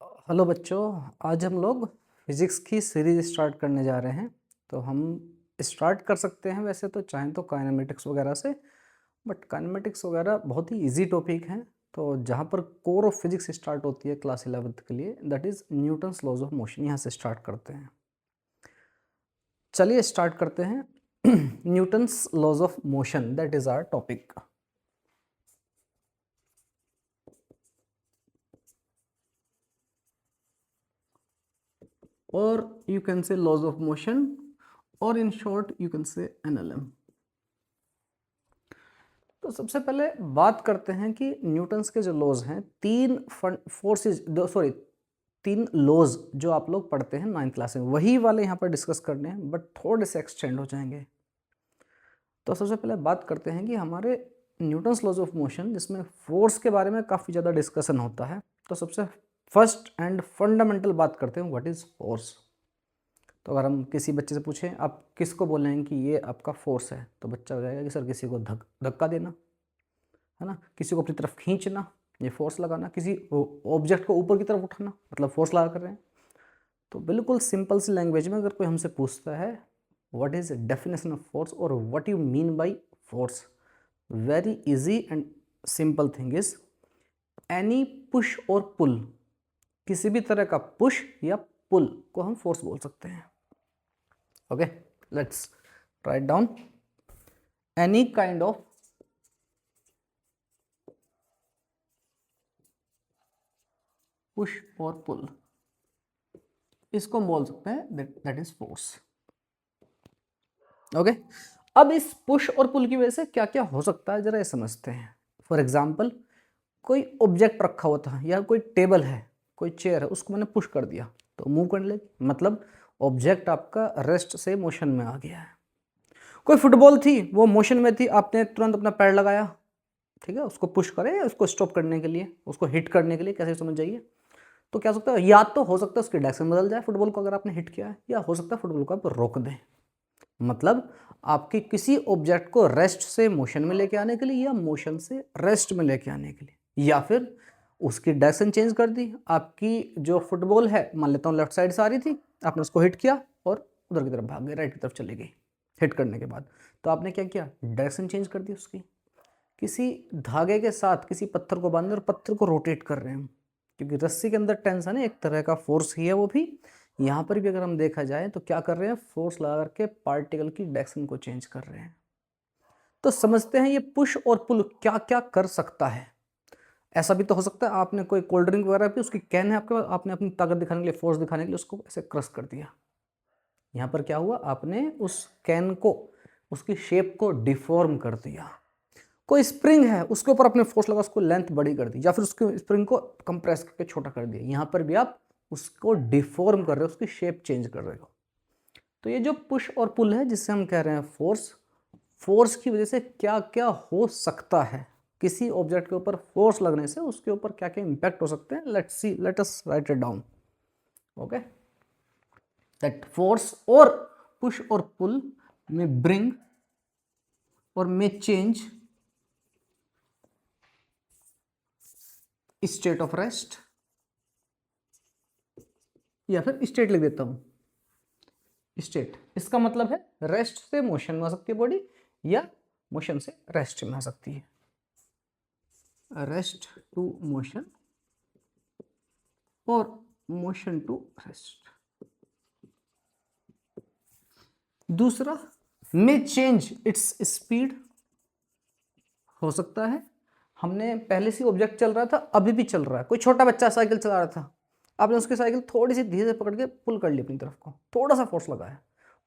Hello बच्चों, आज हम लोग फिज़िक्स की सीरीज़ स्टार्ट करने जा रहे हैं। तो हम स्टार्ट कर सकते हैं वैसे तो चाहें तो काइनेमेटिक्स वगैरह से, बट काइनेमेटिक्स वगैरह बहुत ही इजी टॉपिक हैं। तो जहाँ पर कोर ऑफ फिज़िक्स स्टार्ट होती है क्लास 11th के लिए, that is Newton's laws of motion, यहाँ से स्टार्ट करते हैं। चलिए स्टार्ट करते हैं। Newton's laws of motion, that is our topic. or you can say laws of motion, or in short you can say NLM। तो सबसे पहले बात करते हैं कि न्यूटन्स के जो लॉज हैं, तीन लॉज जो आप लोग पढ़ते हैं 9th क्लास में, वही वाले यहाँ पर डिस्कस करने हैं, बट थोड़े से एक्सटेंड हो जाएंगे। तो सबसे पहले बात करते हैं कि हमारे न्यूटन्स लॉज ऑफ मोशन, जिसमें फोर्स के बारे में काफ़ी ज़्यादा डिस्कशन होता है। तो सबसे फर्स्ट एंड फंडामेंटल बात करते हैं, व्हाट इज़ फोर्स। तो अगर हम किसी बच्चे से पूछें आप किसको बोलेंगे कि ये आपका फोर्स है, तो बच्चा हो जाएगा कि सर किसी को धक्का देना, है ना, किसी को अपनी तरफ खींचना, ये फोर्स लगाना, किसी ऑब्जेक्ट को ऊपर की तरफ उठाना, मतलब फोर्स लगा कर रहे हैं। तो बिल्कुल सिंपल सी लैंग्वेज में अगर कोई हमसे पूछता है what is definition of force और what you mean by force, very easy and simple thing is any push और पुल, किसी भी तरह का पुश या पुल को हम फोर्स बोल सकते हैं। Okay, let's write down any kind of push और पुल, इसको हम बोल सकते हैं दैट इज फोर्स। ओके, अब इस पुश और पुल की वजह से क्या क्या हो सकता है जरा ये समझते हैं। फॉर एग्जाम्पल, कोई ऑब्जेक्ट रखा हुआ था या कोई टेबल है, कोई चेयर है, उसको मैंने पुश कर दिया तो मूव करने लगी, मतलब ऑब्जेक्ट आपका रेस्ट से मोशन में आ गया है। कोई फुटबॉल थी, वो मोशन में थी, आपने तुरंत अपना पैर लगाया, ठीक है, उसको पुश करे, उसको स्टॉप करने के लिए, उसको हिट करने के लिए, कैसे समझ जाइए। तो क्या हो सकता है, या तो हो सकता है उसकी डायरेक्शन बदल जाए फुटबॉल को अगर आपने हिट किया है, या हो सकता है फुटबॉल को आप रोक दें। मतलब आपकी किसी ऑब्जेक्ट को रेस्ट से मोशन में लेके आने के लिए या मोशन से रेस्ट में लेके आने के लिए, या फिर उसकी डायरेक्शन चेंज कर दी। आपकी जो फुटबॉल है, मान लेता हूँ लेफ्ट साइड से आ रही थी, आपने उसको हिट किया और उधर की तरफ भाग गई, राइट की तरफ चली गई हिट करने के बाद। तो आपने क्या किया, डायरेक्शन चेंज कर दी उसकी। किसी धागे के साथ किसी पत्थर को बांधे और पत्थर को रोटेट कर रहे हैं, क्योंकि रस्सी के अंदर टेंशन है, एक तरह का फोर्स ही है वो भी। यहाँ पर भी अगर हम देखा जाए तो क्या कर रहे हैं, फोर्स लगा करके पार्टिकल की डायरेक्शन को चेंज कर रहे हैं। तो समझते हैं ये पुश और पुल क्या क्या कर सकता है। ऐसा भी तो हो सकता है आपने कोई कोल्ड ड्रिंक वगैरह पी, उसकी कैन है आपके पास, आपने अपनी ताकत दिखाने के लिए, फोर्स दिखाने के लिए उसको ऐसे क्रश कर दिया। यहाँ पर क्या हुआ, आपने उस कैन को, उसकी शेप को डिफॉर्म कर दिया। कोई स्प्रिंग है, उसके ऊपर आपने फोर्स लगा, उसको लेंथ बड़ी कर दी, या फिर उसके स्प्रिंग को कंप्रेस करके छोटा कर दिया। यहाँ पर भी आप उसको डिफॉर्म कर रहे हो, उसकी शेप चेंज कर रहे हो। तो ये जो पुश और पुल है, जिससे हम कह रहे हैं फोर्स, फोर्स की वजह से क्या क्या हो सकता है, किसी ऑब्जेक्ट के ऊपर फोर्स लगने से उसके ऊपर क्या क्या इंपैक्ट हो सकते हैं। Let's see, let us right it down. Okay, that force और पुश और पुल में ब्रिंग और मे चेंज स्टेट ऑफ रेस्ट, या फिर स्टेट लिख देता हूं, स्टेट, इसका मतलब है रेस्ट से मोशन में आ सकती है बॉडी, या मोशन से रेस्ट में आ सकती है, रेस्ट टू मोशन और मोशन टू रेस्ट। दूसरा, मे चेंज इट्स स्पीड, हो सकता है हमने पहले से ऑब्जेक्ट चल रहा था, अभी भी चल रहा है, कोई छोटा बच्चा साइकिल चला रहा था, आपने उसकी साइकिल थोड़ी सी धीरे से पकड़ के पुल कर ली अपनी तरफ को, थोड़ा सा फोर्स लगाया,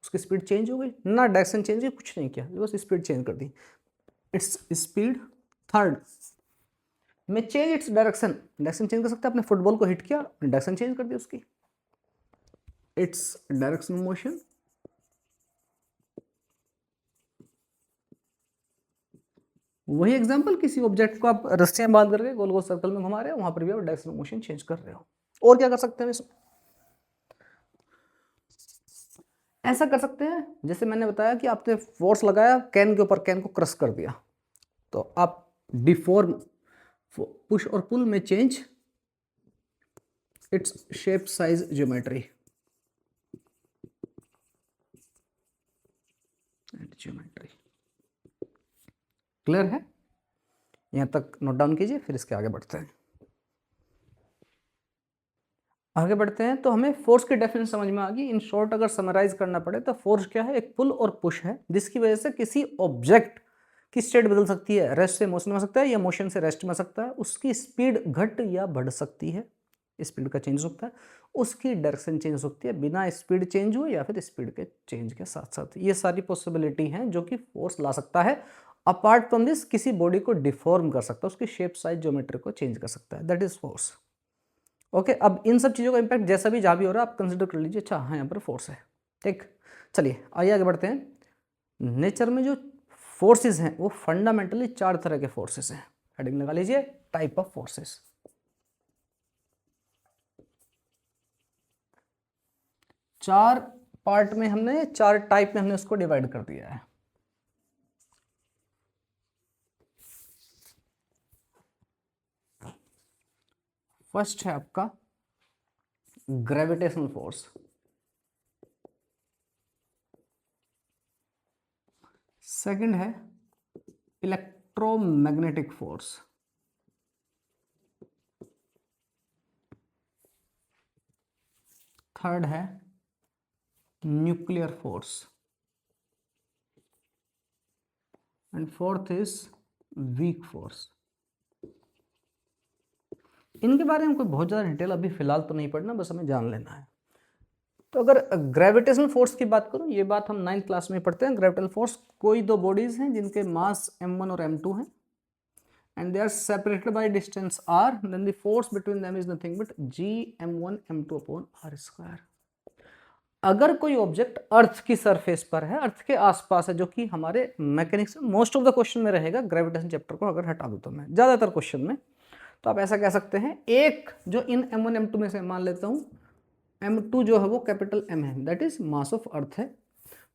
उसकी स्पीड चेंज हो गई ना, डायरेक्शन चेंज हुई, कुछ नहीं किया, बस स्पीड चेंज कर दी, इट्स स्पीड। थर्ड, में change its direction, direction change कर सकते हैं, आपने फुटबॉल को हिट किया, डायरेक्शन चेंज कर दी उसकी, इट्स डायरेक्शन मोशन। वही एग्जांपल, किसी ऑब्जेक्ट को आप रस्सी में बांध करके गोल गोल सर्कल में घुमा रहे हो, वहां पर भी आप डायरेक्शन मोशन चेंज कर रहे हो। और क्या कर सकते हैं इसमें, ऐसा कर सकते हैं जैसे मैंने बताया कि आपने फोर्स लगाया कैन के ऊपर, कैन को क्रश कर दिया, तो आप डिफॉर्म पुश और पुल में change its shape, size, geometry and geometry। Clear है? यहाँ तक नोट डाउन कीजिए, फिर इसके आगे बढ़ते हैं। आगे बढ़ते हैं तो हमें फोर्स की डेफिनेशन समझ में आ गई। इन शॉर्ट अगर समराइज करना पड़े तो फोर्स क्या है? एक पुल और पुश है जिसकी वजह से किसी ऑब्जेक्ट की स्टेट बदल सकती है, रेस्ट से मोशन में आ सकता है या मोशन से रेस्ट में आ सकता है, उसकी स्पीड घट या बढ़ सकती है, स्पीड का चेंज हो सकता है, उसकी डायरेक्शन चेंज हो सकती है बिना स्पीड चेंज हुए या फिर स्पीड के चेंज के साथ साथ। ये सारी पॉसिबिलिटी हैं जो कि फोर्स ला सकता है। अपार्ट फ्रॉम दिस किसी बॉडी को डिफॉर्म कर सकता है, उसकी शेप, साइज, ज्योमेट्री को चेंज कर सकता है, दैट इज फोर्स। ओके, अब इन सब चीज़ों का इंपैक्ट जैसा भी जहाँ भी हो रहा है आप कंसिडर कर लीजिए। अच्छा हाँ, यहाँ पर फोर्स है। ठीक, चलिए आइए आगे बढ़ते हैं। नेचर में जो फोर्सेस हैं वो फंडामेंटली 4 तरह के फोर्सेस हैं। हेडिंग लगा लीजिए, टाइप ऑफ फोर्सेस। 4 पार्ट में हमने, 4 टाइप में हमने उसको डिवाइड कर दिया है। फर्स्ट है आपका ग्रेविटेशनल फोर्स, सेकंड है इलेक्ट्रोमैग्नेटिक फोर्स, थर्ड है nuclear force and fourth is weak force. इनके बारे में कोई बहुत ज़्यादा डिटेल अभी फिलहाल तो नहीं पढ़ना, बस हमें जान लेना है। तो अगर ग्रेविटेशनल फोर्स की बात करूं, ये बात हम 9th क्लास में पढ़ते हैं। ग्रेविटेशनल फोर्स, कोई दो बॉडीज हैं जिनके मास m1 और m2 हैं and they are separated by distance r, then the force between them is nothing but gm1 m2 upon r square। अगर कोई ऑब्जेक्ट अर्थ की सरफेस पर है, अर्थ के आसपास है, जो कि हमारे मैकेनिक्स में मोस्ट ऑफ द क्वेश्चन में रहेगा, ग्रेविटेशन चैप्टर को अगर हटा दूं तो मैं ज्यादातर क्वेश्चन में, तो आप ऐसा कह सकते हैं, एक जो इन m1 m2 में से मान लेता हूं, m2 जो है वो कैपिटल M है, that is mass of earth है।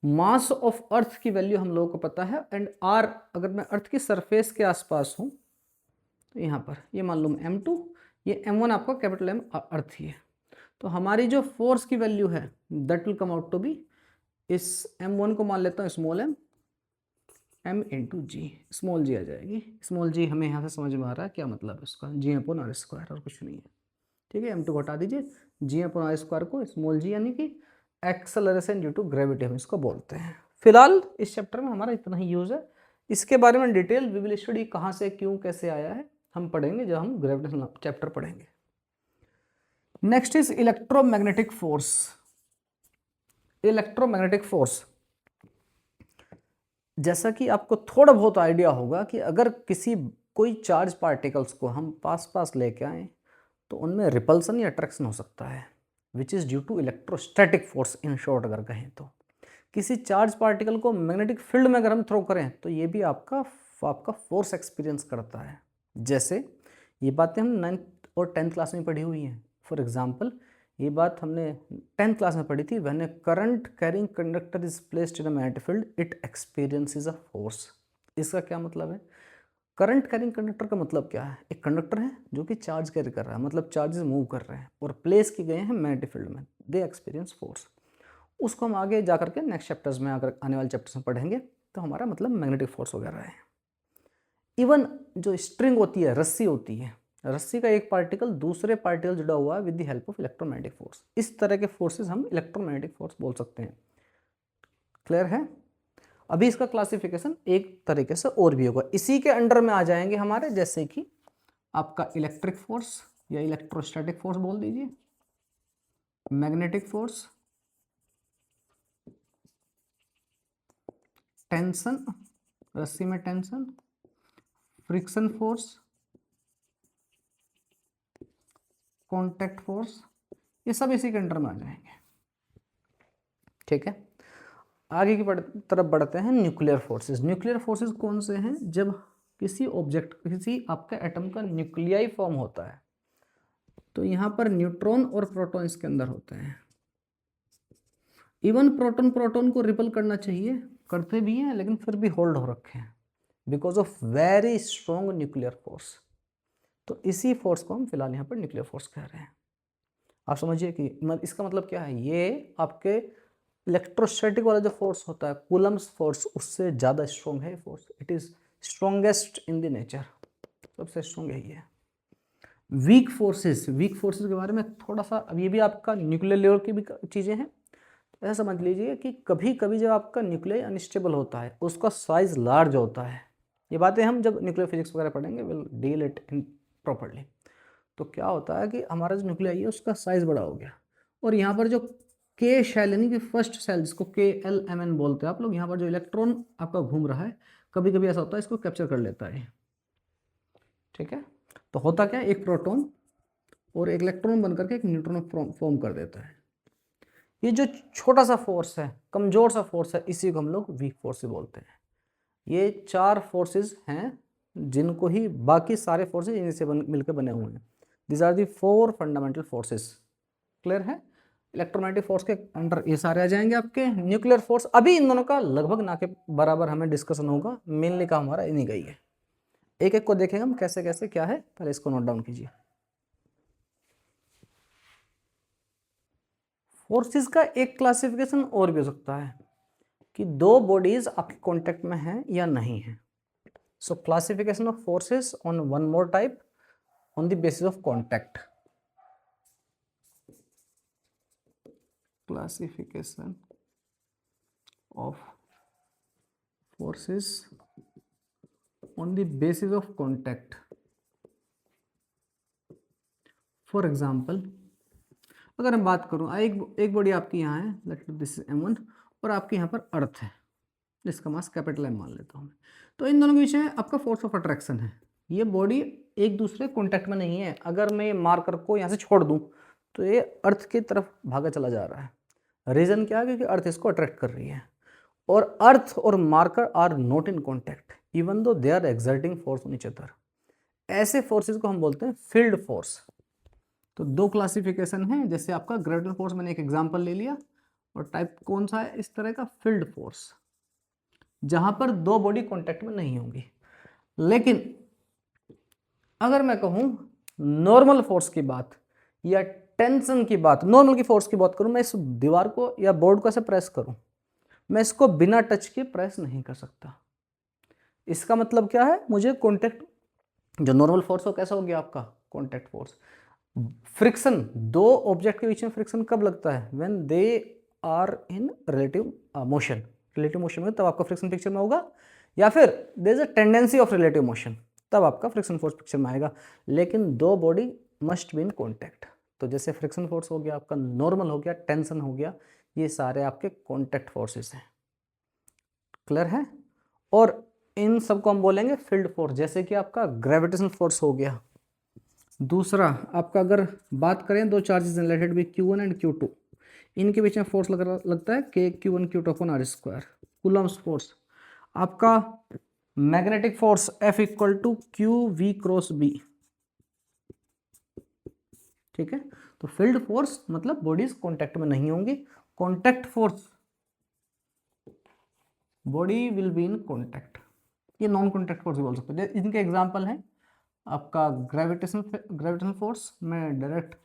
मास ऑफ अर्थ की वैल्यू हम लोगों को पता है, एंड r अगर मैं अर्थ की सरफेस के आसपास हूं तो यहाँ पर ये मान लो m2, ये m1 आपका कैपिटल M अर्थ ही है। तो हमारी जो फोर्स की वैल्यू है that will come out to be, इस m1 को मान लेता हूँ small m, m into g, small g आ जाएगी। स्मॉल जी हमें यहाँ से समझ में आ रहा है क्या मतलब है उसका, g/r², और कुछ नहीं है। ठीक है, m2 को हटा दीजिए, g/r² को स्मॉल जी यानी कि एक्सेलरेशन ड्यू टू ग्रेविटी हम इसको बोलते हैं। फिलहाल इस चैप्टर में हमारा इतना ही यूज है। इसके बारे में डिटेल वी विल स्टडी, कहाँ से क्यों कैसे आया है हम पढ़ेंगे जब हम ग्रेविटेशन चैप्टर पढ़ेंगे। Next is electromagnetic force. Electromagnetic force, जैसा कि आपको थोड़ा बहुत आइडिया होगा कि अगर किसी कोई चार्ज पार्टिकल्स को हम पास पास लेके आए तो उनमें रिपल्सन या अट्रैक्शन हो सकता है, which is due to electrostatic force in short अगर कहें तो। किसी चार्ज पार्टिकल को मैग्नेटिक फील्ड में अगर हम थ्रो करें तो ये भी आपका फोर्स एक्सपीरियंस करता है। जैसे ये बातें हम 9th और 10th क्लास में पढ़ी हुई हैं। फॉर एग्जाम्पल ये बात हमने 10th क्लास में पढ़ी थी, when A current carrying conductor is placed in a magnetic field it experiences a force. इसका क्या मतलब है? करंट कैरिंग कंडक्टर का मतलब क्या है? एक कंडक्टर है जो कि चार्ज कैरी कर रहा है, मतलब चार्जेस मूव कर रहे हैं और प्लेस किए गए हैं मैग्नेटिक फील्ड में, दे एक्सपीरियंस फोर्स। उसको हम आगे जा करके नेक्स्ट चैप्टर्स में, अगर आने वाले चैप्टर्स में पढ़ेंगे, तो हमारा मतलब मैग्नेटिक फोर्स वगैरह है। इवन जो स्ट्रिंग होती है, रस्सी होती है, रस्सी का एक पार्टिकल दूसरे पार्टिकल जुड़ा हुआ है with the help of electromagnetic force, इस तरह के फोर्सेस हम इलेक्ट्रोमैग्नेटिक फोर्स बोल सकते हैं। क्लियर है? अभी इसका क्लासिफिकेशन एक तरीके से और भी होगा, इसी के अंडर में आ जाएंगे हमारे, जैसे कि आपका इलेक्ट्रिक फोर्स या इलेक्ट्रोस्टैटिक फोर्स बोल दीजिए, मैग्नेटिक फोर्स, टेंशन, रस्सी में tension, friction force, contact force, ये सब इसी के अंडर में आ जाएंगे। ठीक है, आगे की तरफ बढ़ते हैं। Nuclear forces. न्यूक्लियर फोर्सेस कौन से हैं? जब किसी ऑब्जेक्ट, किसी आपका एटम का न्यूक्लियाई फॉर्म होता है तो यहाँ पर न्यूट्रॉन और प्रोटॉन इसके अंदर होते हैं। इवन प्रोटॉन प्रोटॉन को रिपल करना चाहिए, करते भी हैं, लेकिन फिर भी होल्ड हो रखे हैं because of very strong nuclear force. तो इसी फोर्स को हम फिलहाल यहाँ पर न्यूक्लियर फोर्स कह रहे हैं। आप समझिए कि इसका मतलब क्या है, ये आपके इलेक्ट्रोस्टैटिक वाला जो फोर्स होता है कूलम्स फोर्स, उससे ज़्यादा स्ट्रॉन्ग है force. It is strongest in the nature, सबसे स्ट्रॉन्ग है ये। वीक फोर्सेस के बारे में थोड़ा सा, अब ये भी आपका न्यूक्लियर लेवल की भी चीज़ें हैं। ऐसा समझ लीजिए कि कभी कभी जब आपका न्यूक्लियर अनस्टेबल होता है, उसका साइज लार्ज होता है, ये बातें हम जब न्यूक्लियर फिजिक्स वगैरह पढ़ेंगे will deal it in properly. तो क्या होता है कि हमारा जो न्यूक्लियर है उसका साइज बड़ा हो गया, और यहाँ पर जो के शेल यानी कि फर्स्ट सेल, जिसको KLMN बोलते हैं आप लोग, यहाँ पर जो इलेक्ट्रॉन आपका घूम रहा है, कभी कभी ऐसा होता है इसको कैप्चर कर लेता है। ठीक है, तो होता क्या है, एक प्रोटॉन और एक इलेक्ट्रॉन बनकर के एक न्यूट्रॉन फॉर्म कर देता है। ये जो छोटा सा फोर्स है, कमजोर सा फोर्स है, इसी को हम लोग वीक फोर्स बोलते हैं। ये 4 फोर्सेस हैं जिनको ही बाकी सारे फोर्सेस इन्हीं से मिलकर बने हुए हैं। This are the 4 fundamental forces. Clear है? इलेक्ट्रोमैग्नेटिक फोर्स के अंडर ये सारे आ जाएंगे आपके। न्यूक्लियर फोर्स, अभी इन दोनों का लगभग ना के बराबर हमें डिस्कशन होगा, मेनली का हमारा इन्हीं का ही है। एक एक को देखेंगे हम कैसे कैसे क्या है, पहले इसको नोट डाउन कीजिए। फोर्सेस का एक क्लासिफिकेशन और भी हो सकता है कि दो बॉडीज आपके कांटेक्ट में हैं या नहीं है। सो classification of forces on one more type on the basis of contact. Classification of forces on the basis of contact. For example, अगर मैं बात करूं, एक बॉडी आपकी यहाँ है, लेट दिस इज M1, और आपके यहाँ पर अर्थ है जिसका मास कैपिटल M मान लेता हूँ मैं। तो इन दोनों के बीच में आपका फोर्स ऑफ अट्रैक्शन है। ये बॉडी एक दूसरे कॉन्टैक्ट में नहीं है। अगर मैं मार्कर को यहाँ से छोड़ दूँ तो ये अर्थ की तरफ भागा चला जा रहा है। रीजन क्या है? क्योंकि अर्थ इसको अट्रैक्ट कर रही है, और अर्थ और marker are not in contact even though they are exerting force on each other. ऐसे फोर्सेस को हम बोलते हैं फील्ड फोर्स। तो दो क्लासिफिकेशन है, जैसे आपका ग्रेविटेशनल फोर्स मैंने एक एग्जांपल ले लिया, और टाइप कौन सा है इस तरह का? फील्ड फोर्स, जहां पर दो बॉडी कांटेक्ट में नहीं होंगी। लेकिन अगर मैं कहूं नॉर्मल फोर्स की बात या टेंशन की बात, नॉर्मल की फोर्स की बात करूं, मैं इस दीवार को या बोर्ड को ऐसे प्रेस करूं, मैं इसको बिना टच के प्रेस नहीं कर सकता। इसका मतलब क्या है? मुझे कांटेक्ट, जो नॉर्मल फोर्स हो कैसा हो गया आपका? Contact force. फ्रिक्शन, दो ऑब्जेक्ट के बीच में फ्रिक्शन कब लगता है? When they are in relative motion. Relative motion में तब आपका फ्रिक्शन पिक्चर में होगा, या फिर there is a tendency of relative motion, तब आपका फ्रिक्शन फोर्स पिक्चर में आएगा। लेकिन दो body must be in contact. तो जैसे फ्रिक्शन फोर्स हो गया आपका, नॉर्मल हो गया, टेंशन हो गया, ये सारे आपके कॉन्टैक्ट फोर्सेस हैं। क्लियर है? और इन सबको हम बोलेंगे फील्ड फोर्स, जैसे कि आपका ग्रेविटेशनल फोर्स हो गया। दूसरा आपका, अगर बात करें दो charges late B Q1 and Q2, इनके बीच में फोर्स लगता है Q1 Q2 upon R square, Coulomb's force. आपका magnetic force F equal to QV cross B। ठीक है, तो फील्ड फोर्स मतलब बॉडीज कॉन्टैक्ट में नहीं होंगी। Contact force, body will be in contact. ये नॉन कॉन्टैक्ट फोर्स भी बोल सकते हैं। इनके एग्जाम्पल है आपका ग्रेविटेशनल फोर्स, मैं डायरेक्ट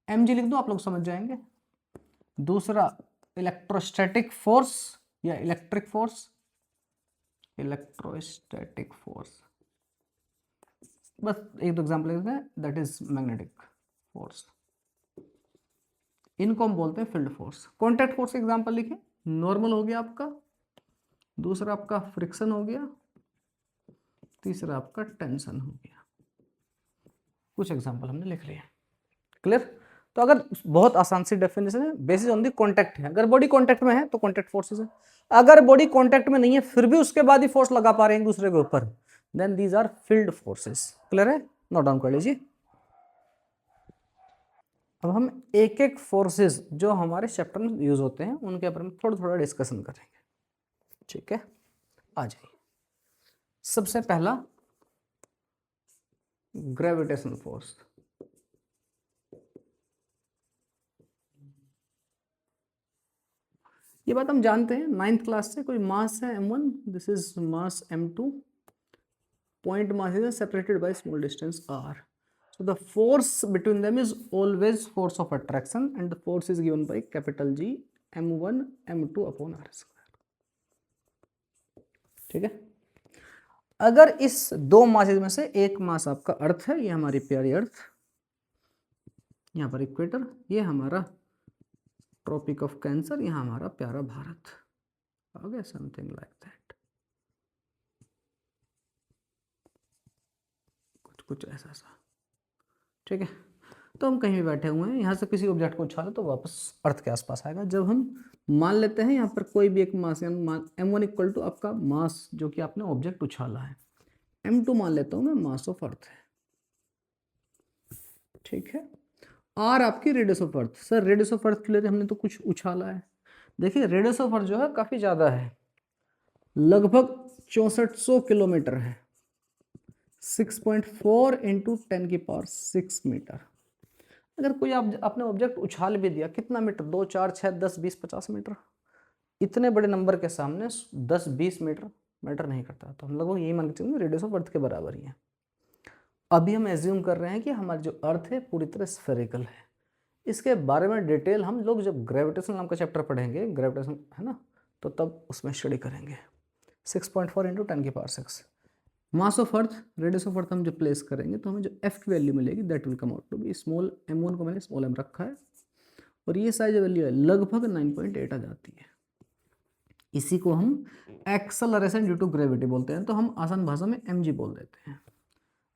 mg लिख दूं, आप लोग समझ जाएंगे। दूसरा इलेक्ट्रोस्टैटिक फोर्स या इलेक्ट्रिक फोर्स, इलेक्ट्रोस्टैटिक फोर्स, बस एक दो एग्जाम्पल लिखते हैं, दैट इज मैग्नेटिक फोर्स। इनको हम बोलते हैं field force. Contact force example लिखें, नॉर्मल हो गया आपका, दूसरा आपका फ्रिक्शन हो गया, तीसरा आपका टेंशन हो गया। कुछ एग्जाम्पल हमने लिख लिए। क्लियर? तो अगर बहुत आसान सी डेफिनेशन है, बेसिस ऑन दी कॉन्टैक्ट है। अगर बॉडी कॉन्टैक्ट में है तो कॉन्टैक्ट फोर्सेस है। अगर बॉडी कॉन्टैक्ट में नहीं है फिर भी उसके बाद ही फोर्स लगा पा रहे हैं एक दूसरे के ऊपर, then these are field forces. Clear है? नोट डाउन कर लीजिए। अब हम एक एक फोर्सेस जो हमारे चैप्टर में यूज होते हैं उनके ऊपर हम थोड़ा थोड़ा डिस्कशन करेंगे। ठीक है, आ जाइए। सबसे पहला ग्रेविटेशनल फोर्स। ये बात हम जानते हैं 9th क्लास से, कोई मास है m1, this is mass m2, point mass is separated by small distance r। So the force between them is always force of attraction and the force is given by capital G m1 m2 upon r square. ठीक है। अगर इस दो masses में से एक मास आपका अर्थ है, ये हमारी प्यारी अर्थ, यहाँ पर इक्वेटर, ये हमारा ट्रॉपिक ऑफ कैंसर, यहाँ हमारा प्यारा Bharat, okay, something like that, कुछ ऐसा सा। ठीक है, तो हम कहीं भी बैठे हुए हैं, यहाँ से किसी ऑब्जेक्ट को उछाले तो वापस अर्थ के आसपास आएगा। जब हम मान लेते हैं यहाँ पर कोई भी एक मास, m1 इक्वल टू आपका मास जो कि आपने ऑब्जेक्ट उछाला है, m2 मान लेता हूँ मैं, मास ऑफ अर्थ है। ठीक है, r आपकी radius of earth. Sir radius of earth के लिए हमने तो कुछ उछाला है। देखिए रेडियस ऑफ अर्थ जो है काफ़ी ज़्यादा है, लगभग 6400 किलोमीटर है, 6.4 × 10⁶ मीटर। अगर कोई आप अपने ऑब्जेक्ट उछाल भी दिया, कितना मीटर, 2 4 6 10 20 50 मीटर, इतने बड़े नंबर के सामने 10 20 मीटर मैटर नहीं करता। तो हम लगभग यही मान के चलेंगे रेडियस ऑफ अर्थ के बराबर ही है। अभी हम एज्यूम कर रहे हैं कि हमारा जो अर्थ है पूरी तरह स्फेरिकल है। इसके बारे में डिटेल हम लोग जब ग्रेविटेशन नाम का चैप्टर पढ़ेंगे, ग्रेविटेशन है ना, तो तब उसमें स्टडी करेंगे। 6.4 × 10⁶ मास of earth, radius of earth हम जब प्लेस करेंगे तो हमें जो एफ की वैल्यू मिलेगी that will come out to be small m1 को मैंने स्मॉल m रखा है, और ये साइज वैल्यू है लगभग 9.8 आ जाती है। इसी को हम एक्सेलरेशन ड्यू टू ग्रेविटी बोलते हैं, तो हम आसान भाषा में mg बोल देते हैं।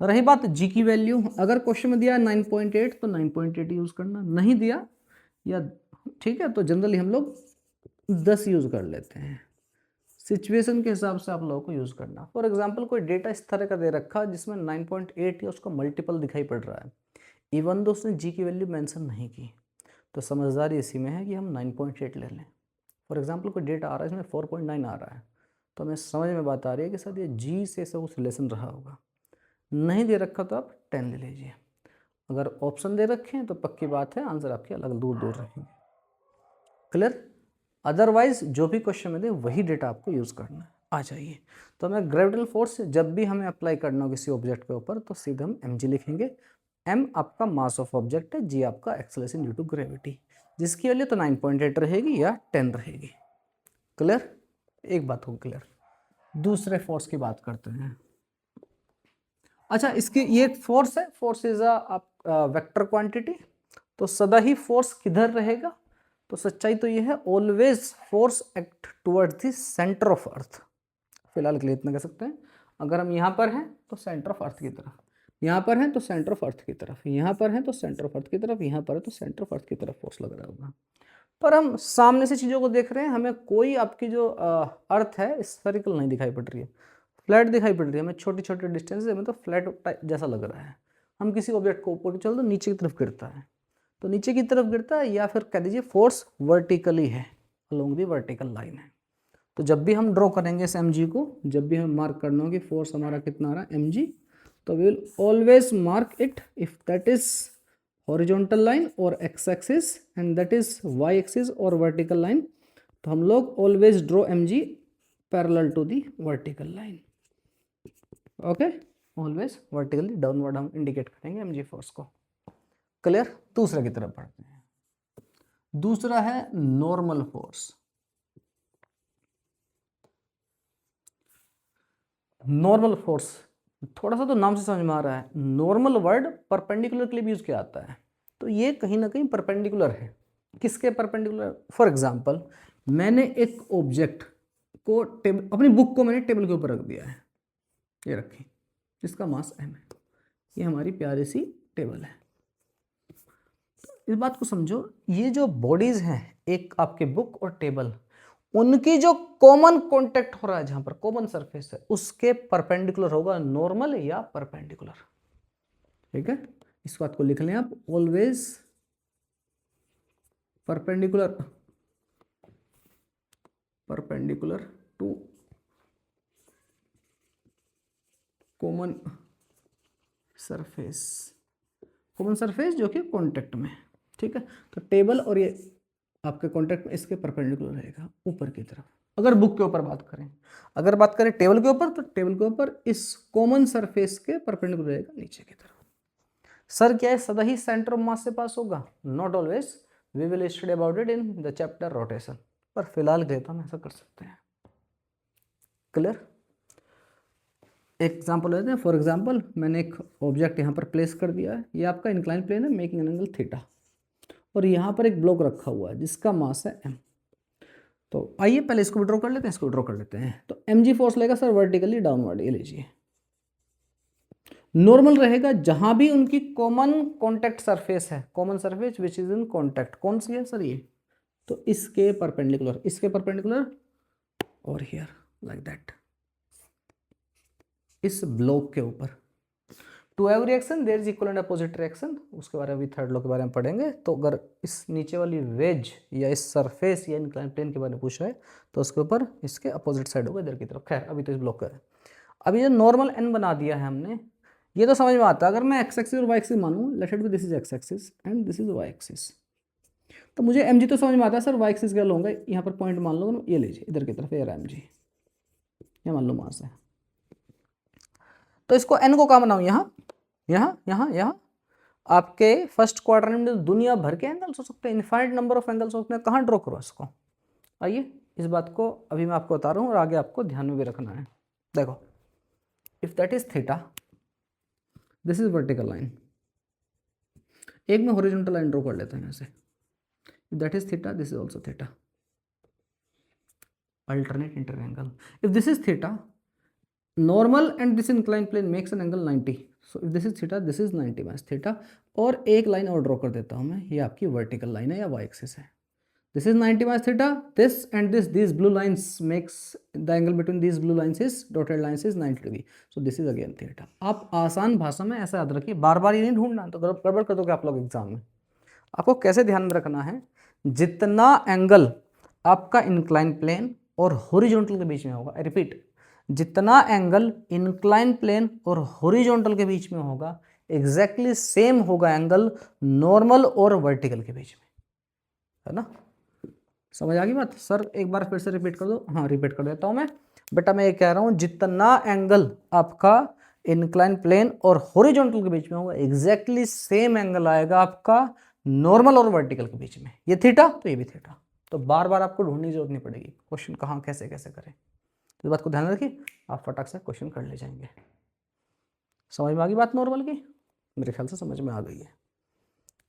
रही बात g की वैल्यू, अगर क्वेश्चन में दिया 9.8 तो 9.8 यूज करना, नहीं दिया या ठीक है तो जनरली हम लोग 10 यूज कर लेते हैं। सिचुएशन के हिसाब से आप लोगों को यूज करना। फॉर एग्जांपल कोई डेटा इस तरह का दे रखा जिसमें 9.8 या उसका मल्टीपल दिखाई पड़ रहा है, इवन दो उसने g की वैल्यू मेंशन नहीं की, तो समझदारी इसी में है कि हम 9.8 ले लें। फॉर एग्जांपल कोई डेटा आ रहा है इसमें 4.9 आ रहा है, तो हमें समझ में बात आ रही है कि सर ये g से ऐसा कुछ रिलेशन रहा होगा। नहीं दे रखा तो आप 10 ले लीजिए, अगर ऑप्शन दे रखे हैं तो पक्की बात है आंसर आपके अलग दूर दूर रहेंगे। क्लियर? अदरवाइज जो भी क्वेश्चन में दे वही डेटा आपको यूज़ करना है। आ जाइए, तो हमें ग्रेविटेशनल फोर्स जब भी हमें अप्लाई करना हो किसी ऑब्जेक्ट के ऊपर तो सीधे हम mg लिखेंगे। m आपका मास ऑफ ऑब्जेक्ट है, g आपका एक्सेलरेशन ड्यू टू ग्रेविटी, जिसकी वैल्यू तो 9.8 रहेगी या 10 रहेगी। क्लियर? एक बात हो क्लियर। दूसरे फोर्स की बात करते हैं। अच्छा, इसकी ये एक फोर्स है, force is a vector quantity, तो सदा ही फोर्स किधर रहेगा? तो सच्चाई तो ये है always force act towards the centre of earth. फिलहाल के लिए इतना कह सकते हैं। अगर हम यहाँ पर हैं तो सेंटर ऑफ अर्थ की तरफ, यहाँ पर हैं तो सेंटर ऑफ अर्थ की तरफ, यहाँ पर हैं तो सेंटर ऑफ अर्थ की तरफ, यहाँ पर है तो सेंटर ऑफ अर्थ की तरफ फोर्स लग रहा होगा। पर हम सामने से चीज़ों को देख रहे हैं, हमें कोई आपकी जो अर्थ है स्फेरिकल नहीं दिखाई पड़ रही है, फ्लैट दिखाई पड़ रही है। हमें छोटी छोटी डिस्टेंस में तो फ्लैट जैसा लग रहा है। हम किसी ऑब्जेक्ट को ऊपर चल तो नीचे की तरफ गिरता है, तो नीचे की तरफ गिरता है, या फिर कह दीजिए फोर्स वर्टिकली है, अलोंग दी वर्टिकल लाइन है। तो जब भी हम ड्रॉ करेंगे इस mg को, जब भी हमें मार्क करना हो कि फोर्स हमारा कितना आ रहा है mg, तो we will always mark it if that is horizontal line और x axis and that is y axis और वर्टिकल लाइन, तो हम लोग always draw mg parallel to the vertical line. Okay, always vertically downward हम indicate करेंगे mg force को। Clear? दूसरे की तरफ बढ़ते हैं। दूसरा है नॉर्मल फोर्स। नॉर्मल फोर्स थोड़ा सा तो नाम से समझ में आ रहा है, नॉर्मल वर्ड परपेंडिकुलर के लिए भी यूज किया जाता है, तो ये कहीं ना कहीं परपेंडिकुलर है। किसके परपेंडिकुलर? फॉर एग्जांपल मैंने एक ऑब्जेक्ट को टेबल, अपनी बुक को मैंने टेबल के ऊपर रख दिया है, ये रखी, जिसका मास m है, ये हमारी प्यारी सी टेबल है। इस बात को समझो, ये जो बॉडीज हैं एक आपके बुक और टेबल, उनकी जो कॉमन कांटेक्ट हो रहा है, जहां पर कॉमन सरफेस है, उसके परपेंडिकुलर होगा नॉर्मल या परपेंडिकुलर। ठीक है, इस बात को लिख लें आप, always perpendicular to common surface, common surface जो कि कांटेक्ट में। ठीक है, तो टेबल और ये आपके कांटेक्ट में इसके परपेंडिकुलर रहेगा ऊपर की तरफ। अगर बुक के ऊपर बात करें, अगर बात करें टेबल के ऊपर, तो टेबल के ऊपर इस कॉमन सरफेस के परपेंडिकुलर रहेगा नीचे की तरफ। सर क्या है सदा ही सेंटर ऑफ मास से पास होगा? Not always, we will study about it in the chapter rotation, पर फिलहाल के लिए तो हम ऐसा कर सकते हैं। क्लियर? एग्जाम्पल लेते हैं। फॉर एग्जाम्पल मैंने एक ऑब्जेक्ट यहाँ पर प्लेस कर दिया है, ये आपका इंक्लाइन प्लेन है मेकिंग एन एंगल थीटा, और यहाँ पर एक ब्लॉक रखा हुआ है जिसका मास है m। तो आइए पहले इसको ड्रॉ कर लेते हैं, इसको ड्रॉ कर लेते हैं। तो mg फोर्स लेगा सर वर्टिकली डाउनवर्ड, ये लीजिए। नॉर्मल रहेगा जहां भी उनकी कॉमन कॉन्टैक्ट सरफेस है, common surface which is in contact, कौन सी है सर? ये। तो इसके परपेंडिकुलर, इसके परपेंडिकुलर, और हियर लाइक दैट, इस ब्लॉक के ऊपर। To have reaction there is equal and opposite reaction, उसके बारे में भी थर्ड लॉ के बारे में पढ़ेंगे। तो अगर इस नीचे वाली वेज या इस सरफेस या इंक्लाइन प्लेन के बारे में पूछ रहा है तो उसके ऊपर इसके अपोजिट साइड होगा इधर की तरफ। खैर अभी तो इस ब्लॉक का है। अभी जो नॉर्मल एन बना दिया है हमने, ये तो समझ में आता है। अगर मैं एक्स एक्सिस और वाई एक्सिस मानूं, let's it be this is X axis and this is Y axis, तो मुझे एम जी तो समझ में आता है सर। वाई एक्सिस क्या लूँगा, यहाँ पर पॉइंट मान लो, ये लीजिए इधर की तरफ, ये रहा एम जी, ये मान लो मास है। तो इसको एन को कहाँ बनाऊँ? यहाँ, यहाँ, यहाँ, यहाँ। आपके फर्स्ट क्वार्टर में दुनिया भर के एंगल्स हो सकते हैं, इनफाइनाइट नंबर ऑफ एंगल्स हो सकते हैं। कहाँ ड्रॉ करो इसको? आइए इस बात को अभी मैं आपको बता रहा हूँ और आगे आपको ध्यान में भी रखना है। देखो, if that is theta, this is vertical line. एक में हॉरिजॉन्टल लाइन ड्रॉ कर लेते हैं ऐसे। If that is theta, this is also theta, alternate inter angle. If this is theta, normal and this incline plane makes an angle 90। So if this is theta, this is 90 minus theta. और एक line और draw कर देता हूं मैं, ये आपकी vertical line है या वाई एक्सिस है। This is 90 minus theta, this and this, these blue lines makes the angle between these blue lines is, dotted lines is 90 degree. So this is again theta. आप आसान भाषा में ऐसा याद रखिए, बार बार ये नहीं ढूंढना, तो गड़बड़ कर दोगे आप लोग एग्जाम में। आपको कैसे ध्यान में रखना है, जितना एंगल आपका इंक्लाइन प्लेन और हॉरिजॉन्टल के बीच में होगा, आई रिपीट, जितना एंगल इंक्लाइन प्लेन और हॉरिजॉन्टल के बीच में होगा, एग्जैक्टली सेम होगा एंगल नॉर्मल और वर्टिकल के बीच में, है ना? समझ आ गई बात? सर एक बार फिर से रिपीट कर दो। हाँ रिपीट कर देता हूं मैं। बेटा मैं ये कह रहा हूं, जितना एंगल आपका इंक्लाइन प्लेन और हॉरिजॉन्टल के बीच में होगा, एग्जैक्टली सेम एंगल आएगा आपका नॉर्मल और वर्टिकल के बीच में। ये थीटा तो ये भी थीटा। तो बार बार आपको ढूंढने की जरूरत नहीं पड़ेगी क्वेश्चन कहाँ कैसे कैसे करें। तो इस बात को ध्यान रखिए, आप फटाक से क्वेश्चन कर ले जाएंगे। समझ में आ गई बात नॉर्मल की? मेरे ख्याल से समझ में आ गई है।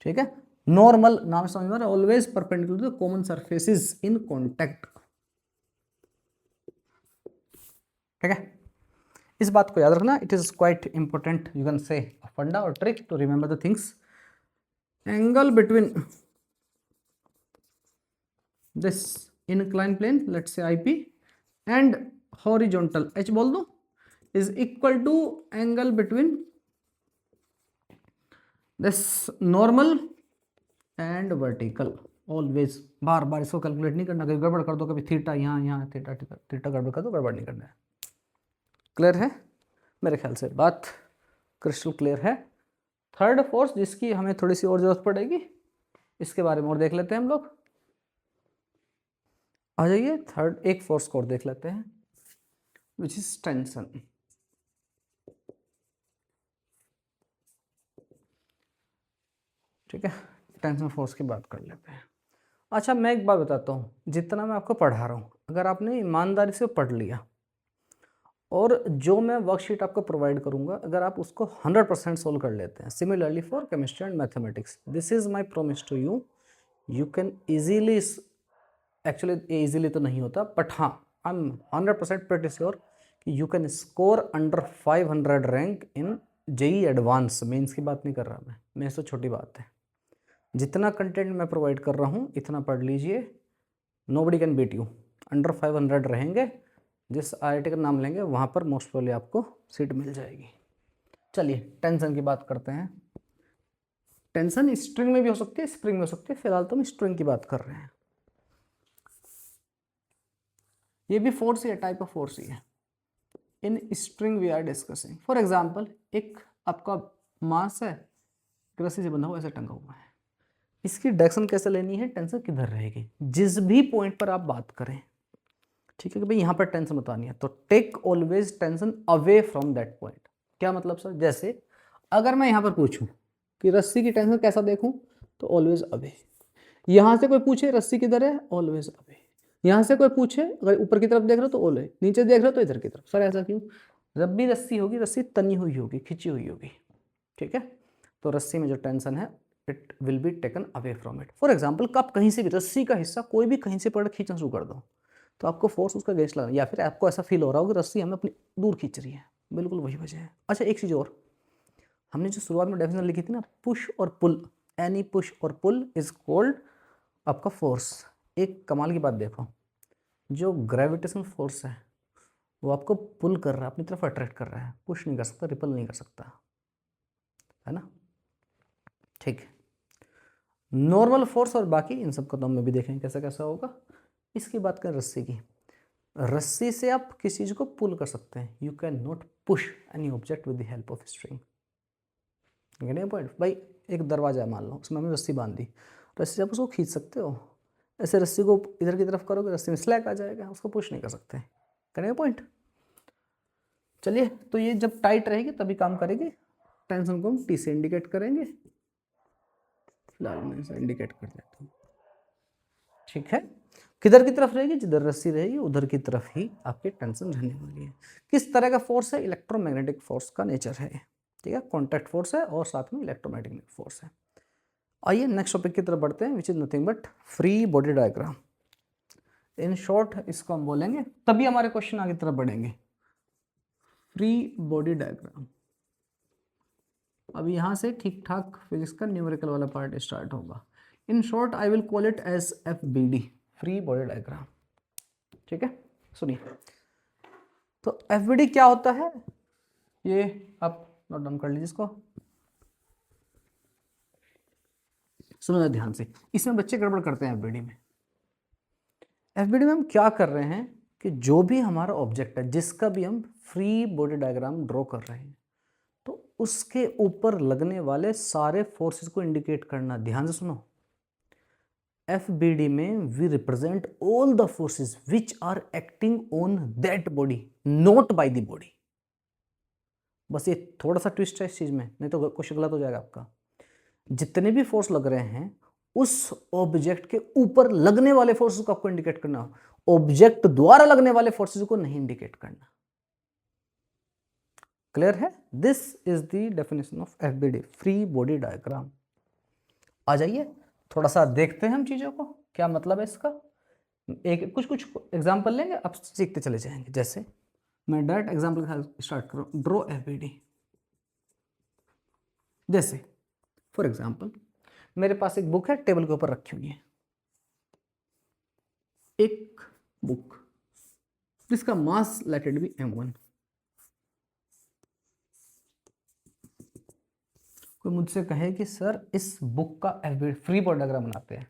ठीक है, नॉर्मल नाम समझ में, always perpendicular to common surfaces in contact. ठीक है, इस बात को याद रखना, it is quite important, you can say funda और trick to remember the things. Angle between this inclined plane, let's say IP, and horizontal H बोल दो, is equal to angle between this normal and vertical। Always बार बार इसको calculate नहीं करना, कभी गड़बड़ कर दो, कभी थीटा यहाँ यहाँ थीटा थीटा गड़बड़ कर दो, गड़बड़ नहीं करना है। क्लियर है? मेरे ख्याल से बात क्रिस्टल क्लियर है। थर्ड फोर्स जिसकी हमें थोड़ी सी और जरूरत पड़ेगी, इसके बारे में और देख लेते हैं हम लोग। आ जाइए, थर्ड एक फोर्स को और देख लेते हैं, विच इज टेंशन। ठीक है, टेंशन फोर्स की बात कर लेते हैं। अच्छा मैं एक बात बताता हूँ, जितना मैं आपको पढ़ा रहा हूँ, अगर आपने ईमानदारी से पढ़ लिया और जो मैं वर्कशीट आपको प्रोवाइड करूँगा, अगर आप उसको 100% सोल्व कर लेते हैं, similarly for chemistry and mathematics, this is my promise to you, you can easily, actually easily तो नहीं होता, बट हाँ आई एम 100% प्रीटी श्योर कि you can score under 500 rank in JEE advance. Mains की बात नहीं कर रहा मैं तो छोटी बात है। जितना कंटेंट मैं प्रोवाइड कर रहा हूँ इतना पढ़ लीजिए, nobody can beat you. Under 500 रहेंगे, जिस IIT का नाम लेंगे वहाँ पर मोस्ट प्रोबेबली आपको सीट मिल जाएगी। चलिए टेंशन की बात करते हैं। टेंशन स्ट्रिंग में भी हो सकती है, स्प्रिंग में हो सकती है, फिलहाल तो हम स्ट्रिंग की बात कर रहे हैं। ये भी फोर्स ही है, टाइप ऑफ फोर्स ही है। In string we are discussing, for example एक आपका मास है, रस्सी से बंधा हुआ ऐसे टंगा हुआ है, इसकी डायरेक्शन कैसे लेनी है, टेंशन किधर रहेगी, जिस भी पॉइंट पर आप बात करें। ठीक है कि भाई यहाँ पर टेंशन बतानी है, तो take always tension away from that point. क्या मतलब सर? जैसे अगर मैं यहाँ पर पूछूं कि रस्सी की टेंशन कैसा देखूं, तो ऑलवेज अवे। यहाँ से कोई पूछे रस्सी किधर है, ऑलवेज अवे। यहाँ से कोई पूछे अगर ऊपर की तरफ देख रहे हो तो ऑलवेज, नीचे देख रहे हो तो इधर की तरफ। सर ऐसा क्यों? जब भी रस्सी होगी, रस्सी तनी हुई होगी, खिंची हुई होगी, ठीक है। तो रस्सी में जो टेंशन है it will be taken away from it. For example, आप कहीं से भी रस्सी का हिस्सा कोई भी कहीं से पकड़ खींचना शुरू कर दो, तो आपको फोर्स उसका अगेंस्ट लगा, या फिर आपको ऐसा फील हो रहा हो कि रस्सी हमें अपनी दूर खींच रही है, बिल्कुल वही वजह है। अच्छा, एक चीज़ और, हमने जो शुरुआत में डेफिनेशन लिखी थी ना, पुश और पुल, एनी पुश और पुल इज कॉल्ड आपका फोर्स। एक कमाल की बात देखो, जो ग्रेविटेशनल फोर्स है वो आपको पुल कर रहा है, अपनी तरफ अट्रैक्ट कर रहा है, पुश नहीं कर सकता, रिपल नहीं कर सकता, है ना, ठीक है। नॉर्मल फोर्स और बाकी इन सब को तो हम भी देखेंगे कैसा कैसा होगा। इसकी बात करें रस्सी की, रस्सी से आप किसी चीज़ को पुल कर सकते हैं, you can not push any object with the help of string. Point भाई, एक दरवाजा है मान लो, उसमें हमने रस्सी बांध दी, रस्सी से आप उसको खींच सकते हो, ऐसे रस्सी को इधर की तरफ करोगे रस्सी में स्लैग आ जाएगा, उसको पुश नहीं कर सकते। करेंगे पॉइंट? चलिए, तो ये जब टाइट रहेगी तभी काम करेगी। टेंशन को हम टी से इंडिकेट करेंगे, फिलहाल मैं इसे इंडिकेट कर देता हूँ, ठीक है। किधर की तरफ रहेगी? जिधर रस्सी रहेगी उधर की तरफ ही आपकी टेंशन रहने वाली है। किस तरह का फोर्स है? इलेक्ट्रोमैग्नेटिक फोर्स का नेचर है, ठीक है। कॉन्टैक्ट फोर्स है और साथ में इलेक्ट्रोमैग्नेटिक फोर्स है। आइए नेक्स्ट टॉपिक की तरफ बढ़ते हैं, which is nothing but free body diagram. In short इसको हम बोलेंगे, तभी हमारे क्वेश्चन आगे तरफ बढ़ेंगे। फ्री बॉडी डायग्राम, अब यहाँ से ठीक ठाक फिजिक्स का न्यूमेरिकल वाला पार्ट स्टार्ट होगा। In short I will call it as FBD, free body diagram, ठीक है। सुनिए, तो FBD क्या होता है ये आप नोट डाउन कर लीजिए इसको, सुनो ध्यान से। इसमें बच्चे गड़बड़ करते हैं FBD में। FBD में हम क्या कर रहे हैं कि जो भी हमारा ऑब्जेक्ट है, जिसका भी हम फ्री बॉडी डायग्राम ड्रॉ कर रहे हैं, तो उसके ऊपर लगने वाले सारे फोर्सेस को इंडिकेट करना। ध्यान से सुनो, FBD में we represent all the forces which are acting on that body, not by the body. बस ये थोड़ा सा ट्विस्ट है इस चीज में, नहीं तो क्वेश्चन गलत हो जाएगा आपका। जितने भी फोर्स लग रहे हैं उस ऑब्जेक्ट के ऊपर लगने वाले फोर्सेस को आपको इंडिकेट करना, ऑब्जेक्ट द्वारा लगने वाले फोर्सेस को नहीं इंडिकेट करना। क्लियर है? This is the definition of FBD, free body diagram. आ जाइए थोड़ा सा देखते हैं हम चीजों को, क्या मतलब है इसका। एक कुछ एग्जांपल लेंगे, अब सीखते चले जाएंगे। जैसे मैं डायरेक्ट एग्जांपल के साथ स्टार्ट करूं, ड्रॉ FBD। जैसे फॉर एग्जांपल मेरे पास एक बुक है, टेबल के ऊपर रखी हुई है, एक बुक जिसका मास लेट इट बी M1। कोई मुझसे कहे कि सर इस बुक का FBD फ्री बॉडी डायग्राम बनाते हैं,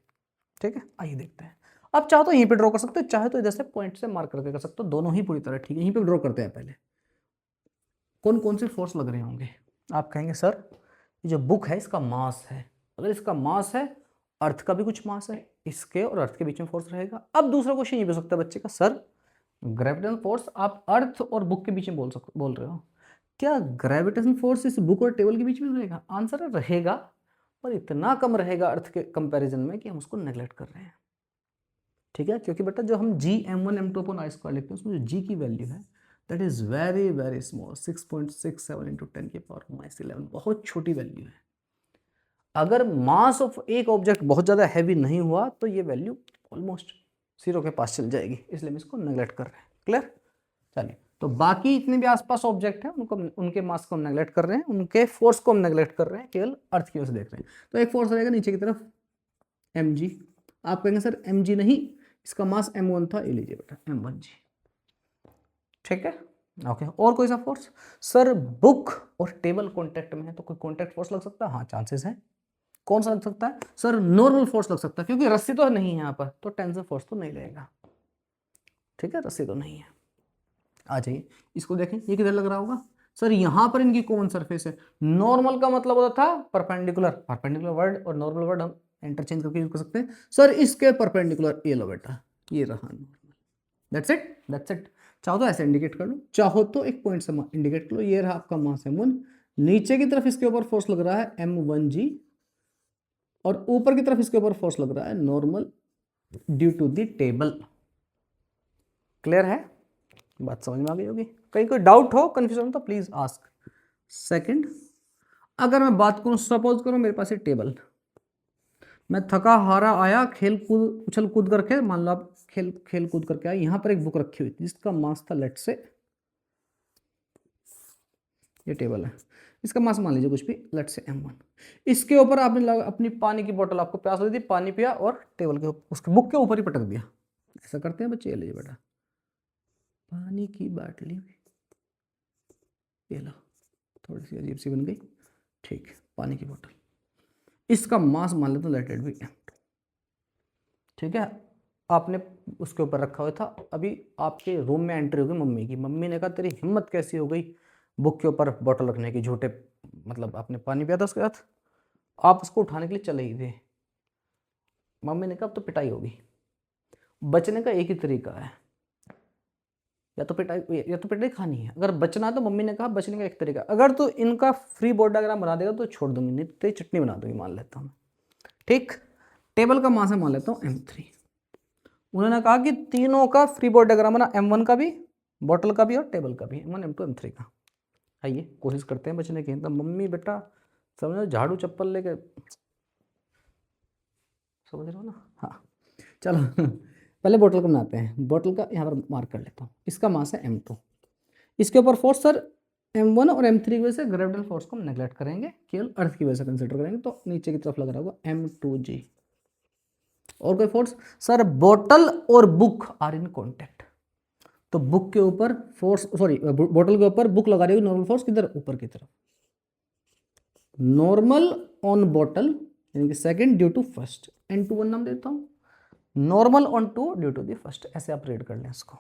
ठीक है, आइए देखते हैं। आप चाहो तो यहीं पे ड्रॉ कर सकते हो, चाहे तो इधर से पॉइंट से मार्क करके कर सकते हो, दोनों ही पूरी तरह ठीक है। यहीं पे ड्रॉ करते हैं पहले, कौन कौन से फोर्स लग रहे होंगे। आप कहेंगे सर ये जो बुक है इसका मास है, अगर इसका मास है, अर्थ का भी कुछ मास है, इसके और अर्थ के बीच में फोर्स रहेगा। अब दूसरा क्वेश्चन ये भी हो सकता है बच्चे का, सर ग्रेविटेशनल फोर्स आप अर्थ और बुक के बीच में बोल रहे हो, क्या ग्रेविटेशनल फोर्स इस बुक और टेबल के बीच में रहेगा? आंसर रहेगा, पर इतना कम रहेगा अर्थ के कंपैरिजन में कि हम उसको नेग्लेक्ट कर रहे हैं, ठीक है। क्योंकि बेटा जो हम Gm1m2/I² लिखते हैं उसमें जो G की वैल्यू है that is very very small, 6.67 × 10⁻11, बहुत छोटी वैल्यू है। अगर मास ऑफ एक ऑब्जेक्ट बहुत ज़्यादा हैवी नहीं हुआ तो ये वैल्यू ऑलमोस्ट 0 के पास चल जाएगी, इसलिए हम इसको नेग्लेक्ट कर रहे हैं। क्लियर? चलिए, तो बाकी इतने भी आसपास ऑब्जेक्ट हैं उनको, उनके मास को हम नेग्लेक्ट कर रहे हैं, उनके फोर्स को हम नेग्लेक्ट कर रहे हैं, केवल अर्थ की वजह से देख रहे हैं। तो एक फोर्स रहेगा नीचे की तरफ mg, आप कहेंगे सर mg नहीं, इसका मास M1 था, ये लीजिए बेटा M1g, ठीक है, ओके। और कोई सा फोर्स? सर बुक और टेबल कॉन्टैक्ट में है तो कोई कॉन्टैक्ट फोर्स लग सकता है? हाँ, चांसेस है। कौन सा लग सकता है? सर नॉर्मल फोर्स लग सकता है, क्योंकि रस्सी तो नहीं है यहाँ पर, तो टेंसर फोर्स तो नहीं लगेगा, ठीक है, रस्सी तो नहीं है। आ जाइए इसको देखें, ये किधर लग रहा होगा? सर यहाँ पर इनकी कॉमन सरफेस है। नॉर्मल का मतलब होता था परपेंडिकुलर, परपेंडिकुलर वर्ड और नॉर्मल वर्ड हम इंटरचेंज करके यूज कर सकते हैं। सर इसके परपेंडिकुलर, ये लो बेटा, ये रहा normal, that's it, that's it. चाहो तो ऐसे इंडिकेट कर लो, चाहो तो एक पॉइंट से इंडिकेट कर लो, ये रहा आपका मास M1, नीचे की तरफ इसके ऊपर फोर्स लग रहा है M1G और ऊपर की तरफ इसके ऊपर फोर्स लग रहा है normal due to the table. Clear है? बात समझ में आ गई होगी। कहीं कोई डाउट हो, कंफ्यूजन तो प्लीज आस्क। सेकंड, अगर मैं बात करूं, सपोज करो मेरे पास ये टेबल, मैं थका हारा आया, खेल कूद उछल कूद करके, मान लो आप खेल कूद करके आए, यहां पर एक बुक रखी हुई थी जिसका मास था, लेट से ये टेबल है, इसका मास मान लीजिए कुछ भी, लेट से M1। इसके ऊपर आपने अपनी पानी की बोतल, आपको प्यास लगी थी, पानी पिया और टेबल के उसके बुक के ऊपर ही पटक दिया। ऐसा करते हैं बच्चे, ये लीजिए बेटा पानी की बाटली, ये लो, थोड़ी सी अजीब सी बन गई, ठीक है, पानी की बोतल, इसका मास मान लेते लेट इट बी M2। ठीक है, आपने उसके ऊपर रखा हुआ था, अभी आपके रूम में एंट्री होगी मम्मी की, मम्मी ने कहा तेरी हिम्मत कैसी हो गई बुक के ऊपर बोतल रखने की, झूठे, मतलब आपने पानी पिया था उसके साथ, आप उसको उठाने के लिए चले ही थे, मम्मी ने कहा अब तो पिटाई होगी। बचने का एक ही तरीका है, या तो पिटाई खानी है। अगर बचना है तो मम्मी ने कहा बचने का एक तरीका, अगर तो इनका फ्री बोर्ड डायग्राम बना देगा तो छोड़ दूंगी, नहीं तो चटनी बना दूंगी, मान लेता हूँ। ठीक, टेबल का मास मान लेता हूँ M3। उन्होंने कहा कि तीनों का फ्री बोर्ड डायग्राम बना, M1 का भी, बॉटल का भी और टेबल का भी, M1 M2 M3 का। आइए कोशिश करते हैं बचने की। तो मम्मी बेटा समझो झाड़ू चप्पल लेके, समझ रहे हो ना? हाँ चलो पहले बोतल को बनाते हैं। बोतल का यहाँ पर मार्क कर लेता हूँ, इसका मास है M2, इसके ऊपर फोर्स सर M1 और M3 की वजह से ग्रेविटेशनल फोर्स को हम नेग्लेक्ट करेंगे, केवल अर्थ की वजह से कंसिडर करेंगे, तो नीचे की तरफ लग रहा होगा M2G। और कोई फोर्स सर, बोतल और बुक आर इन कॉन्टेक्ट, तो बुक के ऊपर फोर्स, सॉरी बोतल के ऊपर बुक लगा रही होगी, नॉर्मल फोर्स किधर, ऊपर की तरफ, नॉर्मल ऑन बोतल यानी कि second due to first, N21 नाम देता हूँ, normal on two due to the first, ऐसे आप रीड कर लें इसको।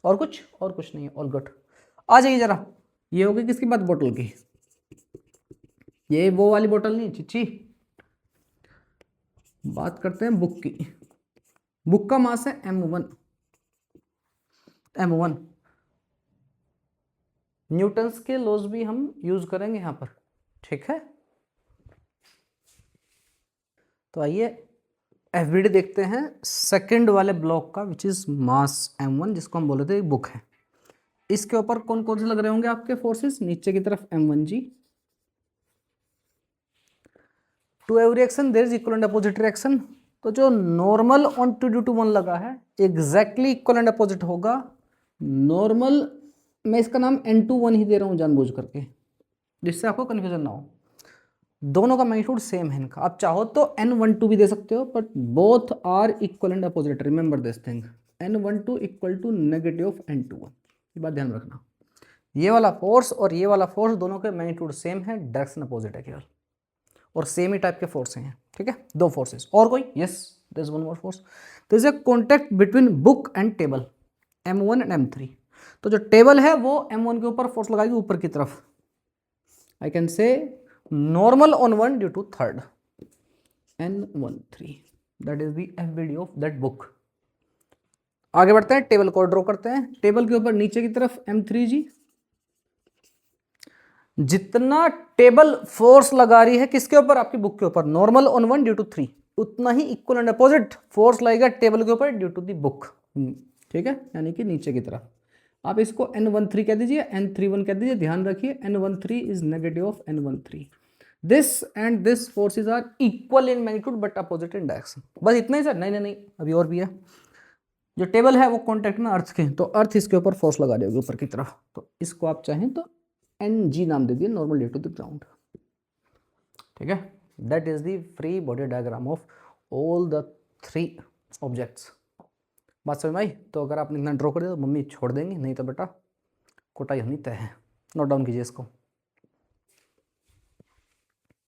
और कुछ नहीं है, ऑल गुड। आ जाइए जरा, ये होगी किसकी बात, बोतल की, ये वो वाली बोतल नहीं चिच्ची, बात करते हैं बुक की। बुक का मास है M1। न्यूटन्स के लॉज भी हम यूज करेंगे यहां पर, ठीक है। तो आइए एवरीडे देखते हैं सेकंड वाले ब्लॉक का, विच इज मास M1, जिसको हम बोले थे बुक है। इसके ऊपर कौन कौन से लग रहे होंगे आपके फोर्सेस, नीचे की तरफ M1G, to every action there is equal and opposite reaction, तो जो normal on two due to 1 लगा है एग्जैक्टली इक्वल एंड अपोजिट होगा नॉर्मल, मैं इसका नाम N21 ही दे रहा हूं जानबूझ करके, जिससे आपको कन्फ्यूजन ना हो। दोनों का मैग्नीट्यूड सेम है इनका, आप चाहो तो N12 भी दे सकते हो, but both are equal and opposite, remember this thing, N12 equal to negative of N21, ये बात ध्यान रखना। ये वाला फोर्स और ये वाला फोर्स दोनों के मैग्नीट्यूड सेम है, डायरेक्शन अपोजिट है केवल, और सेम ही टाइप के फोर्स हैं, ठीक है, दो फोर्सेस। और कोई, yes there is one more force, there is a contact between book and table, M1 and M3। तो जो टेबल है वो M1 के ऊपर फोर्स लगाएगी ऊपर की तरफ, I can say normal on 1 due to third, N13, that is the FBD of that book. आगे बढ़ते हैं, टेबल को ड्रॉ करते हैं। टेबल के ऊपर नीचे की तरफ M3G, जितना टेबल फोर्स लगा रही है किसके ऊपर, आपकी बुक के ऊपर, नॉर्मल ऑन 1 ड्यू टू 3, उतना ही इक्वल एंड अपोजिट फोर्स लगेगा टेबल के ऊपर ड्यू टू दी बुक, ठीक है, यानी कि नीचे की तरफ। आप इसको N13 कह दीजिए, N31 कह दीजिए, ध्यान रखिए N13 is negative of N13। This and this forces are equal in magnitude but opposite in direction. बस इतना ही सर? नहीं नहीं नहीं, अभी और भी है। जो टेबल है वो कॉन्टैक्ट ना अर्थ के, तो अर्थ इसके ऊपर फोर्स लगा देगी ऊपर की तरफ, तो इसको आप चाहें तो NG नाम दे दिए, normal due to the ground, ठीक है। That is the free body diagram of all the 3 objects. बात समझ में आई? तो अगर आपने इतना ड्रॉ कर दिया तो मम्मी छोड़ देंगी, नहीं तो बेटा कुटाई होनी तय है। नोट डाउन कीजिए इसको।